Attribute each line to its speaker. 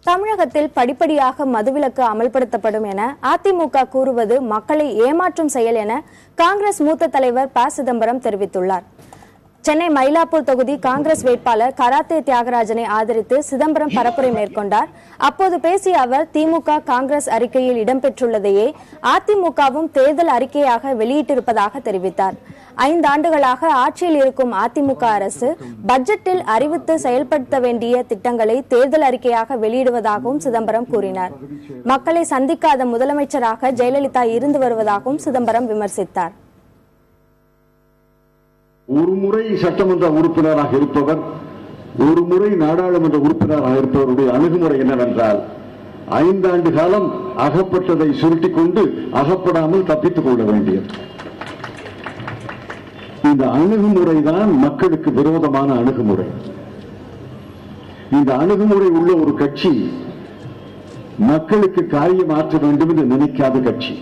Speaker 1: தமிழகத்தில் படிப்படியாக மதுவிலக்கு அமல்படுத்தப்படும் என அதிமுக கூறுவது மக்களை ஏமாற்றும் செயல் என காங்கிரஸ் மூத்த தலைவர் ப. சிதம்பரம் தெரிவித்துள்ளார். சென்னை மயிலாப்பூர் தொகுதி காங்கிரஸ் வேட்பாளர் கராத்தே தியாகராஜனை ஆதரித்து சிதம்பரம் பரப்புரை மேற்கொண்டார். அப்போது பேசிய அவர், திமுக காங்கிரஸ் அறிக்கையில் இடம்பெற்றுள்ளதையே அதிமுகவும் தேர்தல் அறிக்கையாக வெளியிட்டிருப்பதாக தெரிவித்தார். 5 ஆண்டுகளாக ஆட்சியில் இருக்கும் அதிமுக அரசு பட்ஜெட்டில் அறிவித்து செயல்படுத்த வேண்டிய திட்டங்களை தேர்தல் அறிக்கையாக வெளியிடுவதாகவும் சிதம்பரம் கூறினார். மக்களை சந்திக்காத முதலமைச்சராக ஜெயலலிதா இருந்து வருவதாகவும் சிதம்பரம் விமர்சித்தார்.
Speaker 2: ஒரு முறை சட்டமன்ற உறுப்பினராக இருப்பவர், ஒரு முறை நாடாளுமன்ற உறுப்பினராக இருப்பவருடைய அணுகுமுறை என்னவென்றால், 5 ஆண்டு காலம் அகப்பட்டதை சுருட்டிக் கொண்டு அகப்படாமல் தப்பித்துக் கொள்ள வேண்டியது. இந்த அணுகுமுறைதான் மக்களுக்கு விரோதமான அணுகுமுறை. இந்த அணுகுமுறை உள்ள ஒரு கட்சி மக்களுக்கு காரியம் ஆற்ற வேண்டும் என்று நினைக்காத கட்சி.